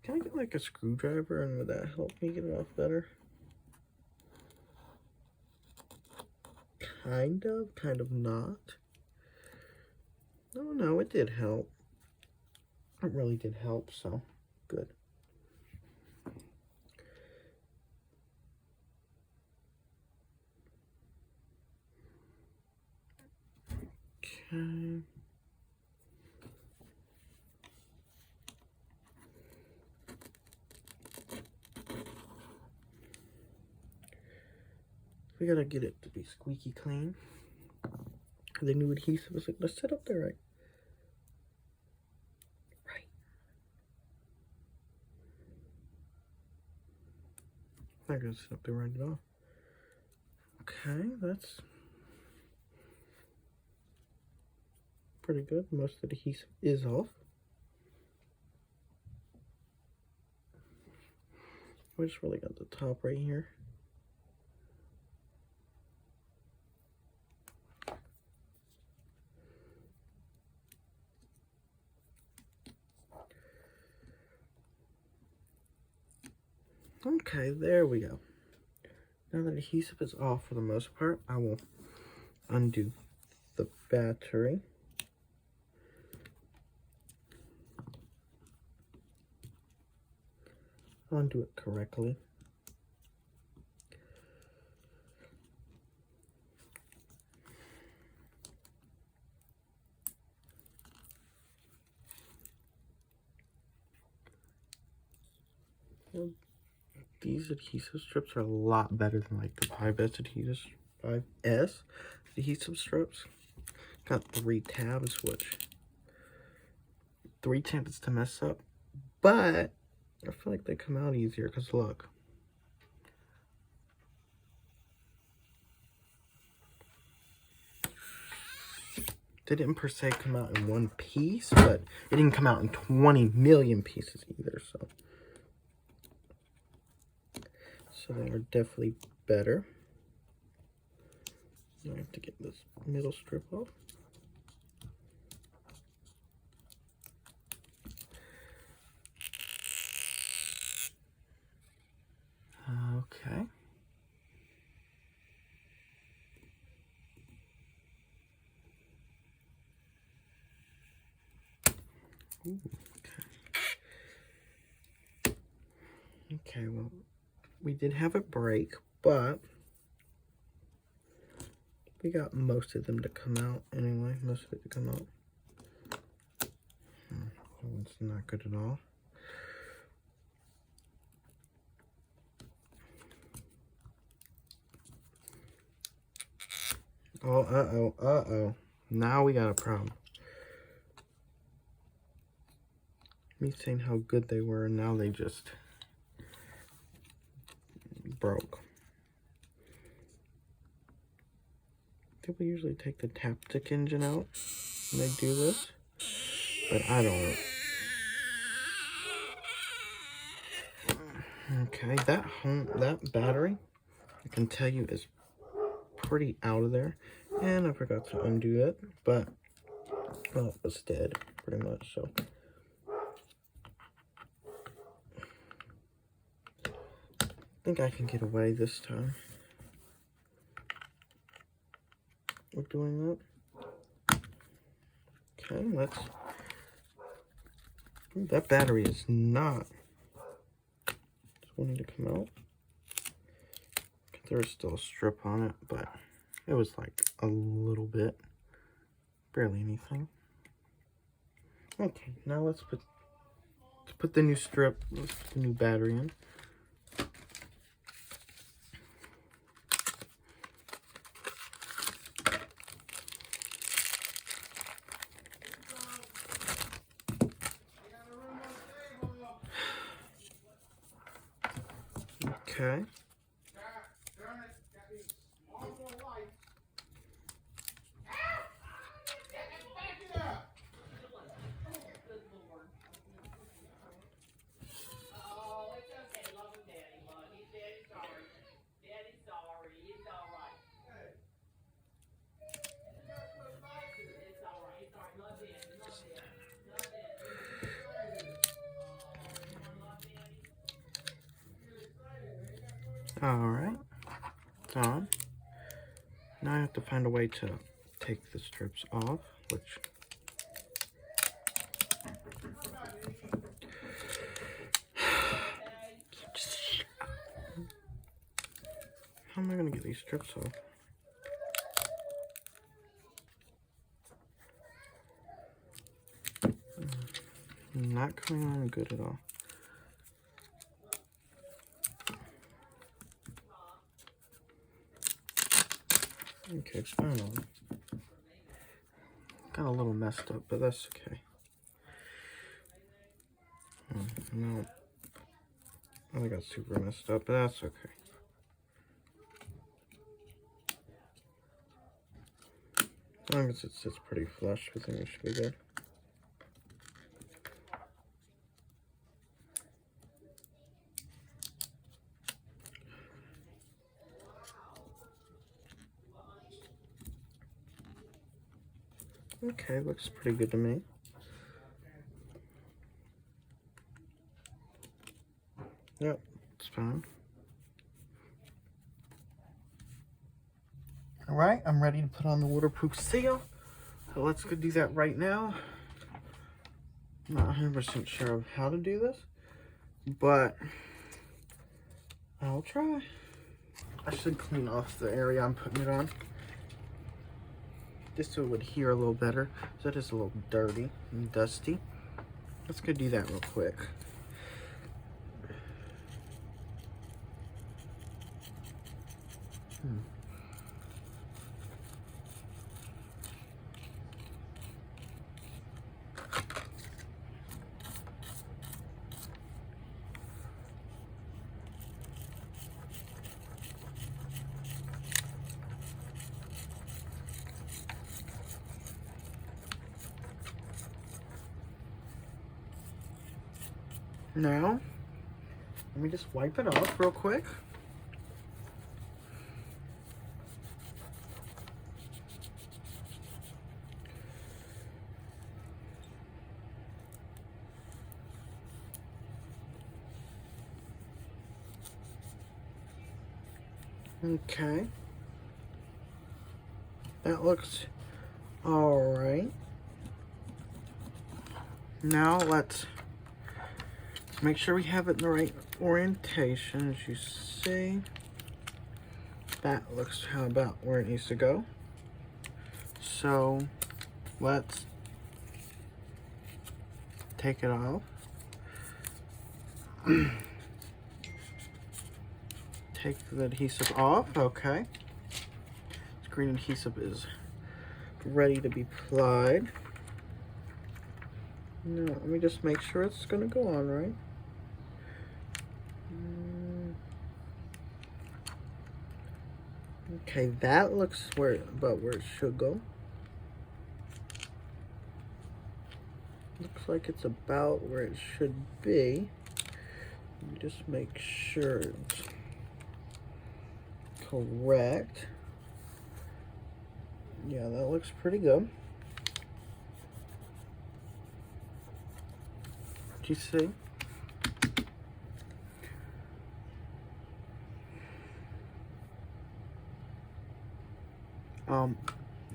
Can I get like a screwdriver, and would that help me get it off better? Kind of not. No, it did help. It really did help, so good. Okay. We gotta get it to be squeaky clean. The new adhesive is like, let's set up there right. I'm gonna set up there right off. Okay, that's pretty good. Most of the adhesive is off. We just really got the top right here. Okay, there we go. Now that the adhesive is off for the most part, I will undo the battery. Undo it correctly. These adhesive strips are a lot better than like the 5S adhesive strips. Got 3 tabs, which 3 tabs to mess up, but I feel like they come out easier because look. They didn't per se come out in one piece, but it didn't come out in 20 million pieces either, so they are definitely better. I have to get this middle strip off. Okay. Ooh, okay. Okay, well, we did have a break, but we got most of them to come out anyway. Most of it to come out. That one's not good at all. Oh, uh-oh. Now we got a problem. Me saying how good they were, and now they just broke. People usually take the Taptic engine out when they do this, but I don't. Okay, that battery, I can tell you, is pretty out of there, and I forgot to undo it, but well, it was dead pretty much. So I think I can get away this time. with doing that. Okay, let's... Ooh, that battery is not wanting to come out. There's still a strip on it, but it was like a little bit. Barely anything. Okay, now let's put the new strip, let's put the new battery in. Okay. Alright. It's on. Now I have to find a way to take the strips off, which... How am I going to get these strips off? Not coming on good at all. Okay, it's fine on. Got a little messed up, but that's okay. No. I got super messed up, but that's okay. As long as it sits pretty flush, I think it should be good. Okay, looks pretty good to me. Yep, it's fine. Alright, I'm ready to put on the waterproof seal. So let's go do that right now. I'm not 100% sure of how to do this, but I'll try. I should clean off the area I'm putting it on, just so it would adhere a little better. So it is a little dirty and dusty. Let's go do that real quick. Now, let me just wipe it off real quick. Okay. That looks all right. Now let's make sure we have it in the right orientation. As you see, that looks about where it needs to go. So let's take it off. Take the adhesive off. Okay. This green adhesive is ready to be applied. Now, let me just make sure it's going to go on right. Okay, that looks about where it should go. Looks like it's about where it should be. Let me just make sure it's correct. Yeah, that looks pretty good. Do you see?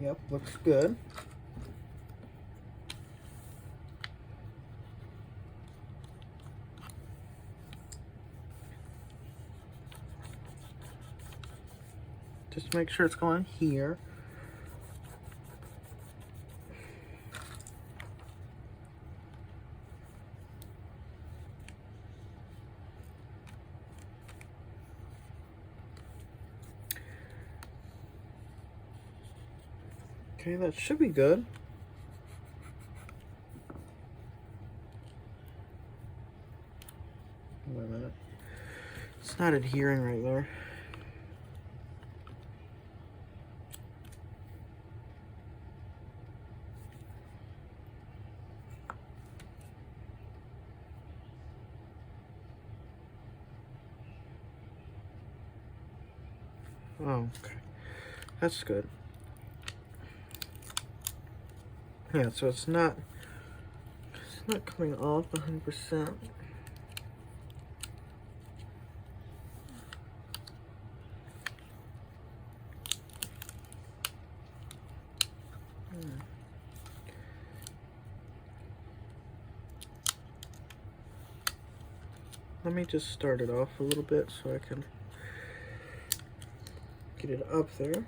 Yep, looks good. Just make sure it's going here. Okay, that should be good. Wait a minute. It's not adhering right there. Oh, okay. That's good. Yeah, so it's not coming off 100%. Let me just start it off a little bit so I can get it up there.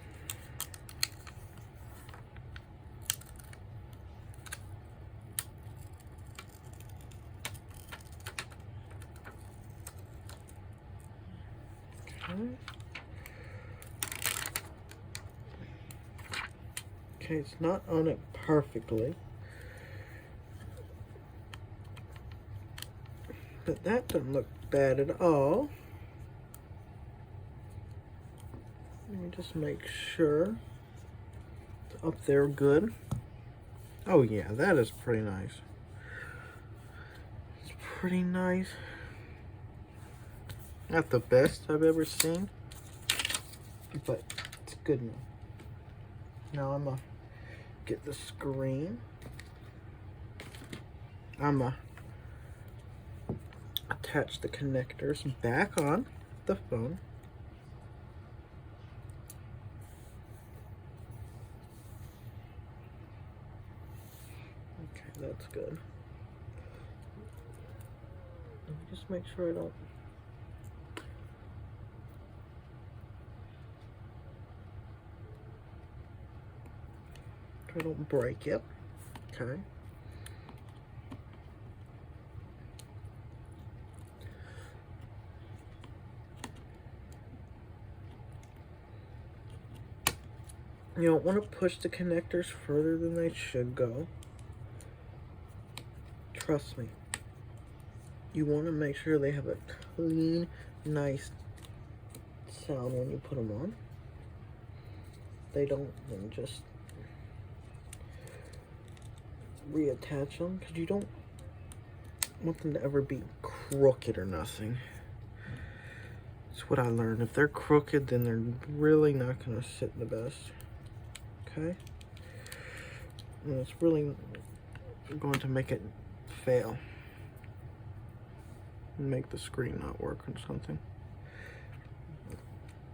Okay, it's not on it perfectly. But that doesn't look bad at all. Let me just make sure it's up there good. Oh yeah, that is pretty nice. It's pretty nice. Not the best I've ever seen, but it's good enough. Now I'm gonna get the screen. I'm gonna attach the connectors back on the phone. Okay, that's good. Let me just make sure I don't break it. Okay. You don't want to push the connectors further than they should go. Trust me. You want to make sure they have a clean, nice sound when you put them on. They don't, then just reattach them, because you don't want them to ever be crooked or nothing. That's what I learned. If they're crooked, then they're really not going to sit the best. Okay? And it's really going to make it fail. Make the screen not work or something.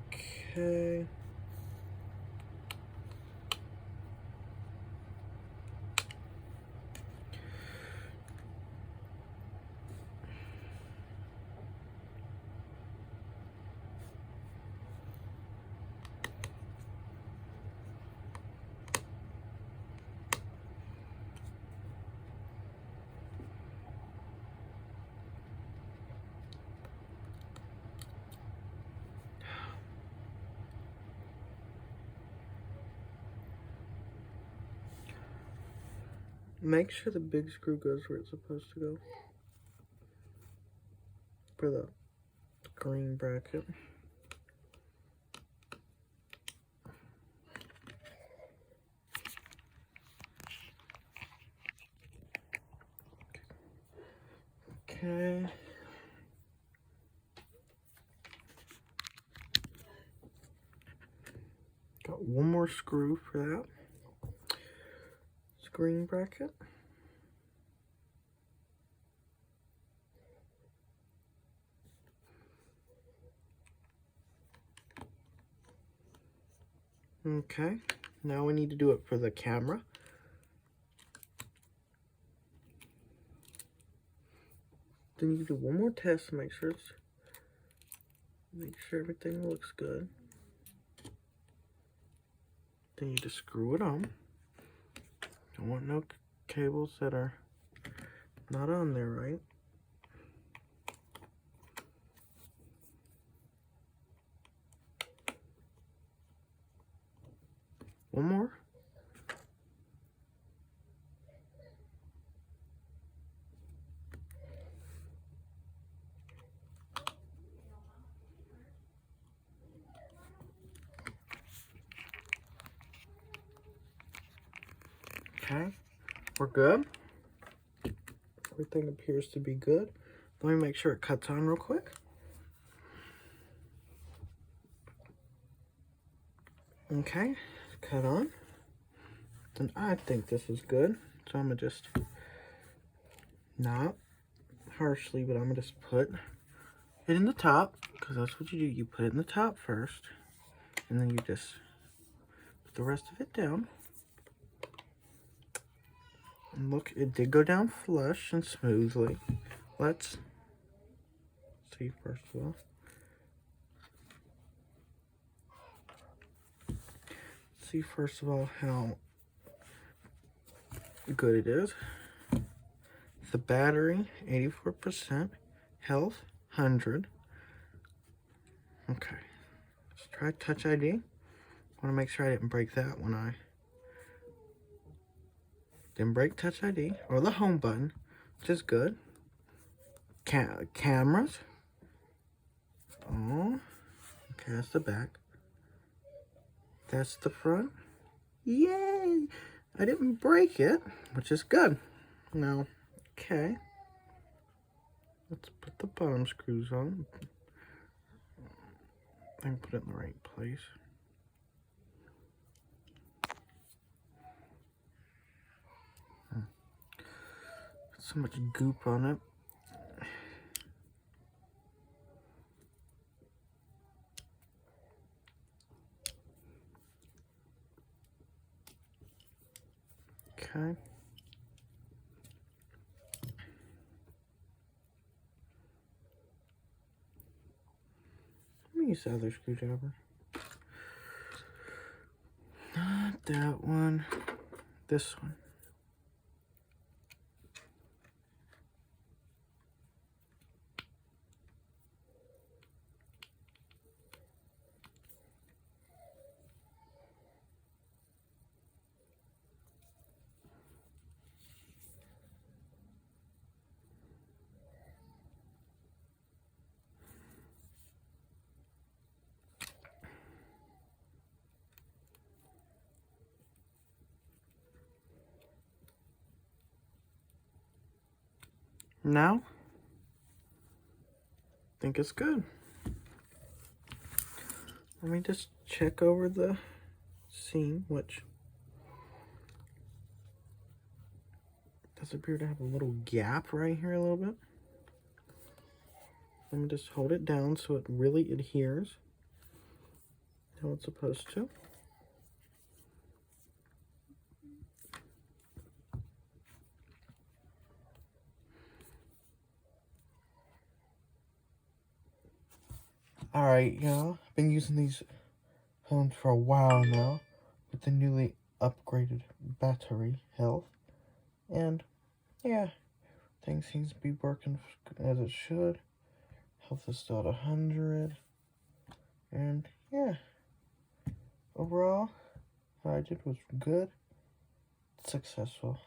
Okay. Make sure the big screw goes where it's supposed to go. For the green bracket. Okay. Got one more screw for that screen bracket. Okay. Now we need to do it for the camera. Then you do one more test to make sure everything looks good. Then you just screw it on. Don't want no cables that are not on there, right? One more. Okay, we're good. Everything appears to be good. Let me make sure it cuts on real quick. Okay, cut on. Then I think this is good. So I'm gonna just, not harshly, but I'm gonna just put it in the top, because that's what you do. You put it in the top first, and then you just put the rest of it down. And look, it did go down flush and smoothly. Let's see first of all. See first of all how good it is. The battery, 84%. Health, 100. Okay. Let's try Touch ID. I want to make sure I didn't break that when I didn't break Touch ID or the home button, which is good. Cameras. Oh, okay, that's the back. That's the front. Yay! I didn't break it, which is good. Now, okay. Let's put the bottom screws on. And put it in the right place. So much goop on it. Okay. Let me use the other screwdriver. Not that one. This one. Now, I think it's good. Let me just check over the seam, which does appear to have a little gap right here a little bit. Let me just hold it down so it really adheres how it's supposed to. Alright, y'all. I've been using these phones for a while now with the newly upgraded battery health. And, yeah, things seems to be working as it should. Health is still at 100. And, yeah. Overall, what I did was good. Successful.